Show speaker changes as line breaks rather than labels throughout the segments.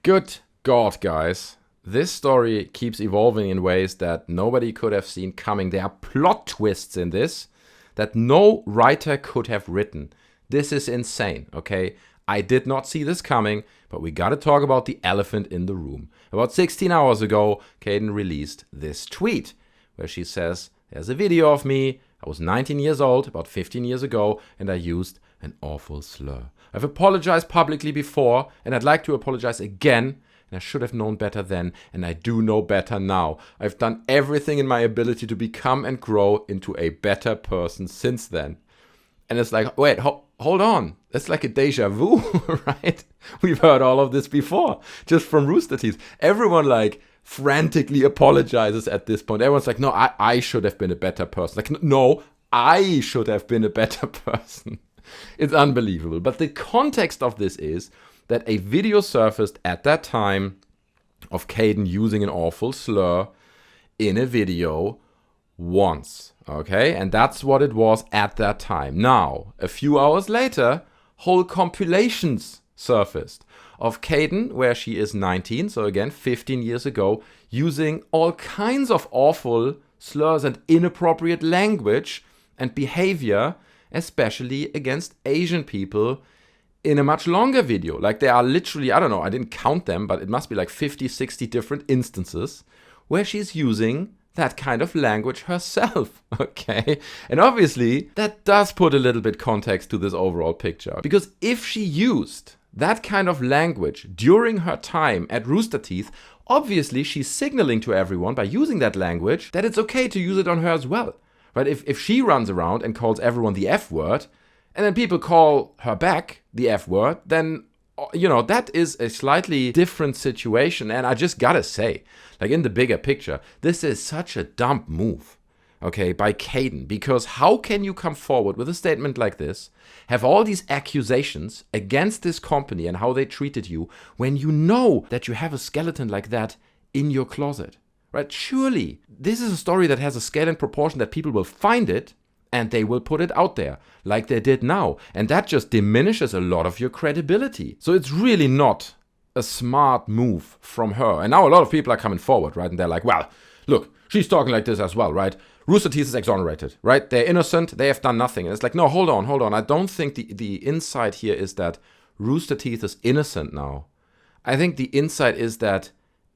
Good God, guys. This story keeps evolving in ways that nobody could have seen coming. There are plot twists in this that no writer could have written. This is insane, okay? I did not see this coming, but we gotta talk about the elephant in the room. About 16 hours ago, Kdin released this tweet where she says, there's a video of me. I was 19 years old, about 15 years ago, and I used an awful slur. I've apologized publicly before, and I'd like to apologize again, and I should have known better then, and I do know better now. I've done everything in my ability to become and grow into a better person since then. And it's like, wait, hold on. That's like a deja vu, right? We've heard all of this before, just from Rooster Teeth. Everyone like frantically apologizes at this point. Everyone's like, no, I should have been a better person. Like, no, I should have been a better person. It's unbelievable. But the context of this is that a video surfaced at that time of Kdin using an awful slur in a video once, okay? And that's what it was at that time. Now, a few hours later, whole compilations surfaced of Kdin, where she is 19, so again, 15 years ago, using all kinds of awful slurs and inappropriate language and behavior, especially against Asian people, in a much longer video. Like there are literally, I don't know, I didn't count them, but it must be like 50, 60 different instances where she's using that kind of language herself, okay? And obviously, that does put a little bit context to this overall picture. Because if she used that kind of language during her time at Rooster Teeth, obviously she's signaling to everyone by using that language that it's okay to use it on her as well. Right? If she runs around and calls everyone the F word, and then people call her back the F word, then, you know, that is a slightly different situation. And I just gotta say, like in the bigger picture, this is such a dumb move, okay, by Kdin. Because how can you come forward with a statement like this, have all these accusations against this company and how they treated you, when you know that you have a skeleton like that in your closet? Right? Surely, this is a story that has a scale and proportion that people will find it and they will put it out there like they did now. And that just diminishes a lot of your credibility. So it's really not a smart move from her. And now a lot of people are coming forward, right? And they're like, well, look, she's talking like this as well, right? Rooster Teeth is exonerated, right? They're innocent. They have done nothing. And it's like, no, hold on. I don't think the insight here is that Rooster Teeth is innocent now. I think the insight is that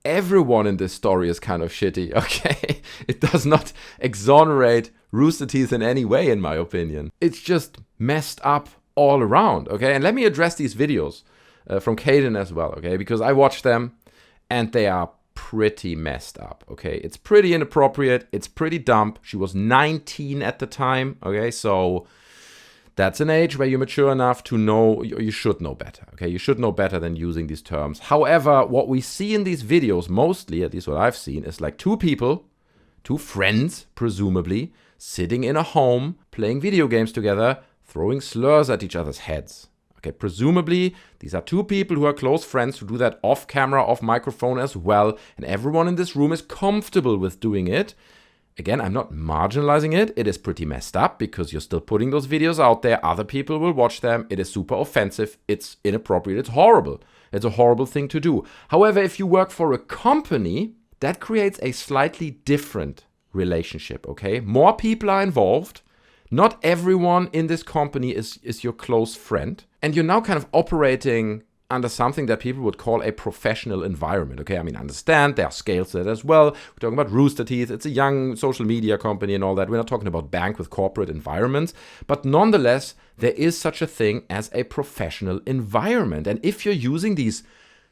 everyone in this story is kind of shitty, okay? It does not exonerate Rooster Teeth in any way, in my opinion. It's just messed up all around, okay? And let me address these videos from Kdin as well, okay? Because I watched them and they are pretty messed up, okay? It's pretty inappropriate. It's pretty dumb. She was 19 at the time, okay? So that's an age where you're mature enough to know, you should know better, okay? You should know better than using these terms. However, what we see in these videos, mostly, at least what I've seen, is like two people, two friends, presumably, sitting in a home, playing video games together, throwing slurs at each other's heads. Okay, presumably, these are two people who are close friends who do that off camera, off microphone as well, and everyone in this room is comfortable with doing it. Again, I'm not marginalizing it. It is pretty messed up because you're still putting those videos out there. Other people will watch them. It is super offensive. It's inappropriate. It's horrible. It's a horrible thing to do. However, if you work for a company, that creates a slightly different relationship, okay? More people are involved. Not everyone in this company is your close friend. And you're now kind of operating under something that people would call a professional environment, okay? I mean, understand, there are scales to that as well. We're talking about Rooster Teeth. It's a young social media company and all that. We're not talking about bank with corporate environments. But nonetheless, there is such a thing as a professional environment. And if you're using these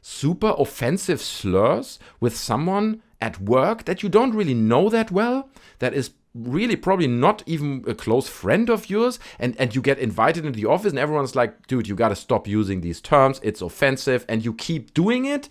super offensive slurs with someone at work that you don't really know that well, that is really probably not even a close friend of yours, and you get invited into the office and everyone's like, dude, you gotta stop using these terms, it's offensive, and you keep doing it,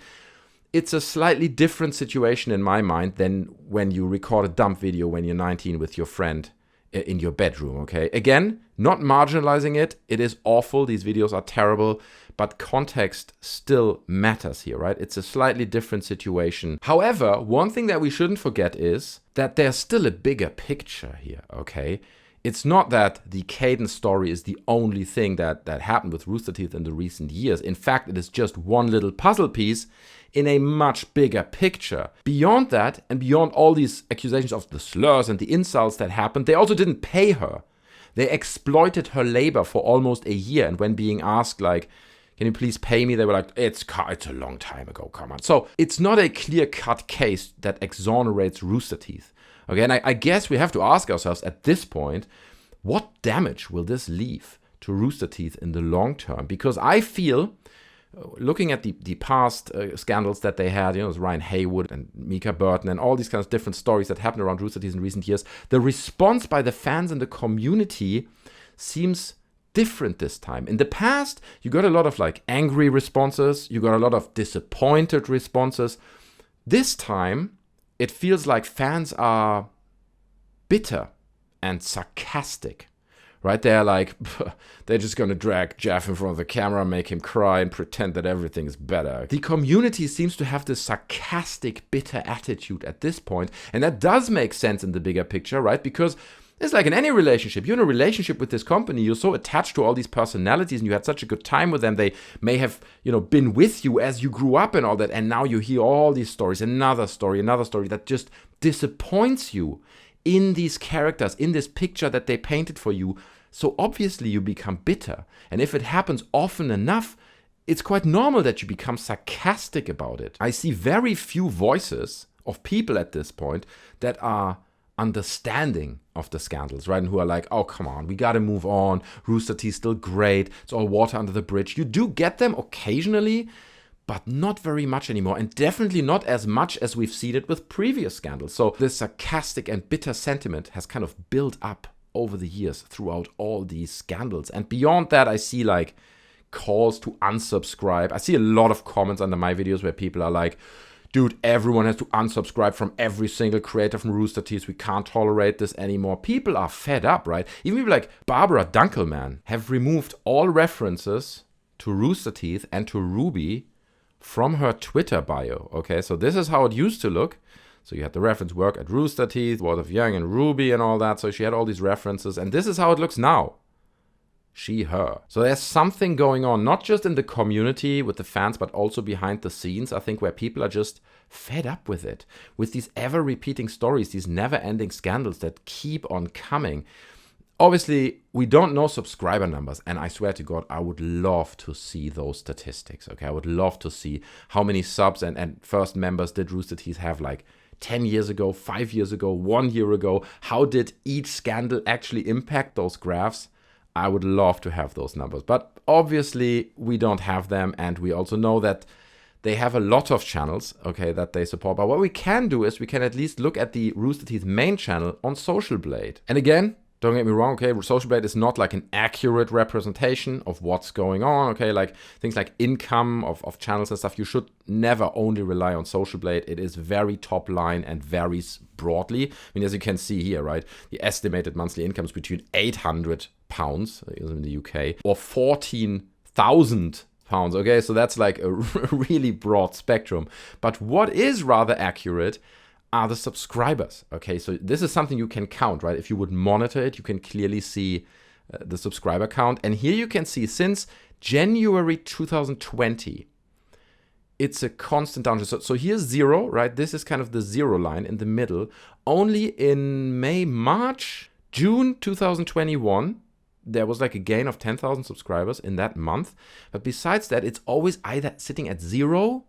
it's a slightly different situation in my mind than when you record a dump video when you're 19 with your friend in your bedroom, okay? Again, not marginalizing it. It is awful. These videos are terrible, but context still matters here, right? It's a slightly different situation. However, one thing that we shouldn't forget is that there's still a bigger picture here, okay? It's not that the Kdin story is the only thing that happened with Rooster Teeth in the recent years. In fact, it is just one little puzzle piece in a much bigger picture. Beyond that, and beyond all these accusations of the slurs and the insults that happened, they also didn't pay her. They exploited her labor for almost a year, and when being asked, like, can you please pay me? They were like, it's a long time ago, come on. So it's not a clear-cut case that exonerates Rooster Teeth. Okay, and I guess we have to ask ourselves at this point, what damage will this leave to Rooster Teeth in the long term? Because I feel, looking at the past scandals that they had, it was Ryan Haywood and Mika Burton and all these kinds of different stories that happened around Rooster Teeth in recent years, the response by the fans and the community seems different this time. In the past, you got a lot of like angry responses, you got a lot of disappointed responses. This time, it feels like fans are bitter and sarcastic, right? They're like, they're just gonna drag Jeff in front of the camera, make him cry and pretend that everything is better. The community seems to have this sarcastic, bitter attitude at this point, and that does make sense in the bigger picture, right? Because it's like in any relationship. You're in a relationship with this company. You're so attached to all these personalities and you had such a good time with them. They may have, been with you as you grew up and all that. And now you hear all these stories, another story that just disappoints you in these characters, in this picture that they painted for you. So obviously you become bitter. And if it happens often enough, it's quite normal that you become sarcastic about it. I see very few voices of people at this point that are understanding of the scandals, right? And who are like, oh, come on, we gotta move on. Rooster Teeth still great. It's all water under the bridge. You do get them occasionally, but not very much anymore. And definitely not as much as we've seen it with previous scandals. So this sarcastic and bitter sentiment has kind of built up over the years throughout all these scandals. And beyond that, I see like calls to unsubscribe. I see a lot of comments under my videos where people are like, dude, everyone has to unsubscribe from every single creator from Rooster Teeth. We can't tolerate this anymore. People are fed up, right? Even people like Barbara Dunkelman have removed all references to Rooster Teeth and to RWBY from her Twitter bio. Okay, so this is how it used to look. So you had the reference work at Rooster Teeth, World of Young and RWBY and all that. So she had all these references. And this is how it looks now. She, her. So there's something going on, not just in the community with the fans, but also behind the scenes, I think, where people are just fed up with it, with these ever-repeating stories, these never-ending scandals that keep on coming. Obviously, we don't know subscriber numbers, and I swear to God, I would love to see those statistics, okay? I would love to see how many subs and first members did Rooster Teeth have, like, 10 years ago, 5 years ago, 1 year ago. How did each scandal actually impact those graphs? I would love to have those numbers, but obviously we don't have them, and we also know that they have a lot of channels, okay, that they support. But what we can do is we can at least look at the Rooster Teeth main channel on Socialblade. And again, don't get me wrong, okay, Socialblade is not like an accurate representation of what's going on, okay, like things like income of channels and stuff. You should never only rely on Socialblade. It is very top line and varies broadly. I mean, as you can see here, right, the estimated monthly income is between £800 in the UK or 14,000 pounds, okay, so that's like a really broad spectrum. But what is rather accurate are the subscribers, okay? So this is something you can count, right? If you would monitor it, you can clearly see the subscriber count. And here you can see since January 2020, it's a constant downtrend. So here's 0, right? This is kind of the 0 line in the middle. Only in May, March, June 2021, there was like a gain of 10,000 subscribers in that month. But besides that, it's always either sitting at 0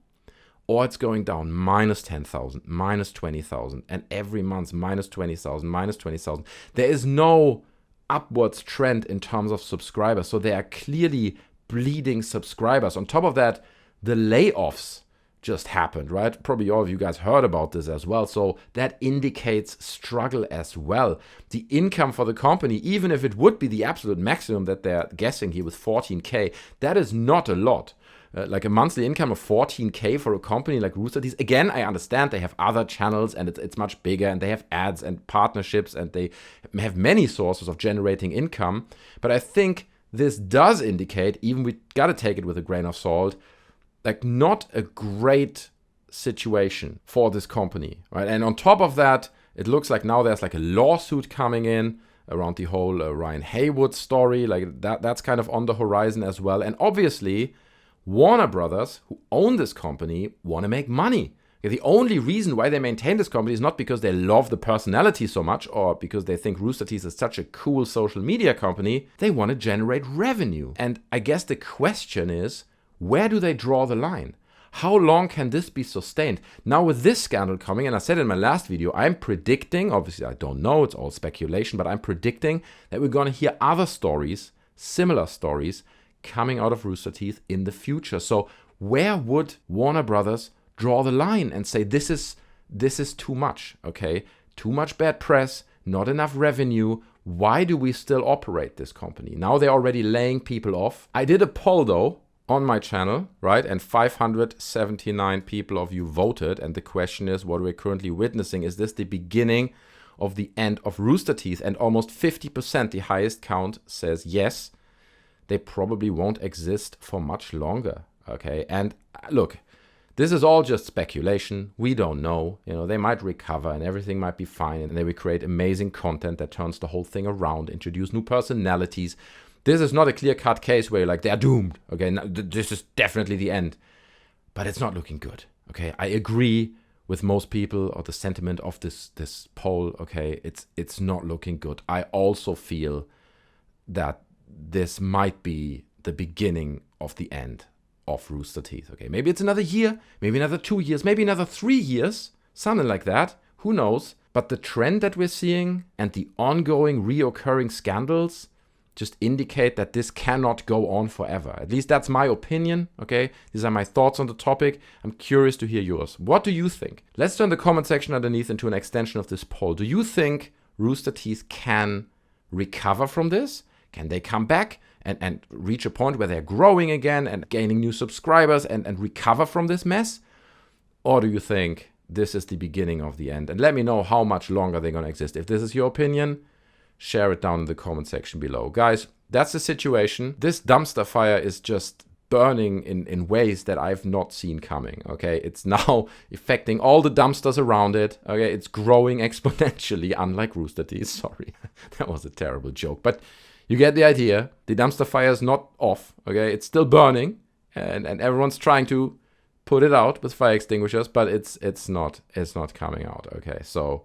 or it's going down, minus 10,000, minus 20,000, and every month, minus 20,000, minus 20,000. There is no upwards trend in terms of subscribers, so they are clearly bleeding subscribers. On top of that, the layoffs just happened, right? Probably all of you guys heard about this as well, so that indicates struggle as well. The income for the company, even if it would be the absolute maximum that they're guessing here with 14K, that is not a lot. Like a monthly income of 14K for a company like Rooster Teeth. Again, I understand they have other channels and it's much bigger and they have ads and partnerships and they have many sources of generating income. But I think this does indicate, even we got to take it with a grain of salt, like not a great situation for this company, right? And on top of that, it looks like now there's like a lawsuit coming in around the whole Ryan Haywood story. Like that's kind of on the horizon as well. And obviously, Warner Brothers, who own this company, want to make money. The only reason why they maintain this company is not because they love the personality so much or because they think Rooster Teeth is such a cool social media company. They want to generate revenue. And I guess the question is, where do they draw the line? How long can this be sustained? Now with this scandal coming, and I said in my last video, I'm predicting, obviously I don't know, it's all speculation, but I'm predicting that we're going to hear other stories, similar stories, coming out of Rooster Teeth in the future. So where would Warner Brothers draw the line and say this is too much, okay? Too much bad press, not enough revenue. Why do we still operate this company? Now they're already laying people off. I did a poll though on my channel, right? And 579 people of you voted. And the question is, what we're currently witnessing, is this the beginning of the end of Rooster Teeth? And almost 50%, the highest count, says yes. They probably won't exist for much longer, okay? And look, this is all just speculation. We don't know. You know, they might recover and everything might be fine. And they will create amazing content that turns the whole thing around, introduce new personalities. This is not a clear-cut case where you're like, they're doomed. Okay, now, this is definitely the end. But it's not looking good. Okay, I agree with most people or the sentiment of this poll. Okay, it's not looking good. I also feel that this might be the beginning of the end of Rooster Teeth. Okay, maybe it's another year, maybe another 2 years, maybe another 3 years, something like that. Who knows? But the trend that we're seeing and the ongoing reoccurring scandals just indicate that this cannot go on forever. At least that's my opinion, okay? These are my thoughts on the topic. I'm curious to hear yours. What do you think? Let's turn the comment section underneath into an extension of this poll. Do you think Rooster Teeth can recover from this? Can they come back and reach a point where they're growing again and gaining new subscribers and recover from this mess? Or do you think this is the beginning of the end? And let me know how much longer they're going to exist. If this is your opinion, share it down in the comment section below. Guys, that's the situation. This dumpster fire is just burning in ways that I've not seen coming, okay? It's now affecting all the dumpsters around it, okay? It's growing exponentially, unlike Rooster Teeth. Sorry, that was a terrible joke. But you get the idea. The dumpster fire is not off, okay? It's still burning, and everyone's trying to put it out with fire extinguishers, but it's not coming out, okay? So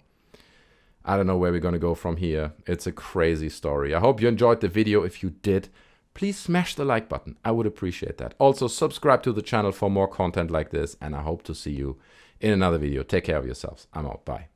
I don't know where we're going to go from here. It's a crazy story. I hope you enjoyed the video. If you did, please smash the like button. I would appreciate that. Also, subscribe to the channel for more content like this, and I hope to see you in another video. Take care of yourselves. I'm out. Bye.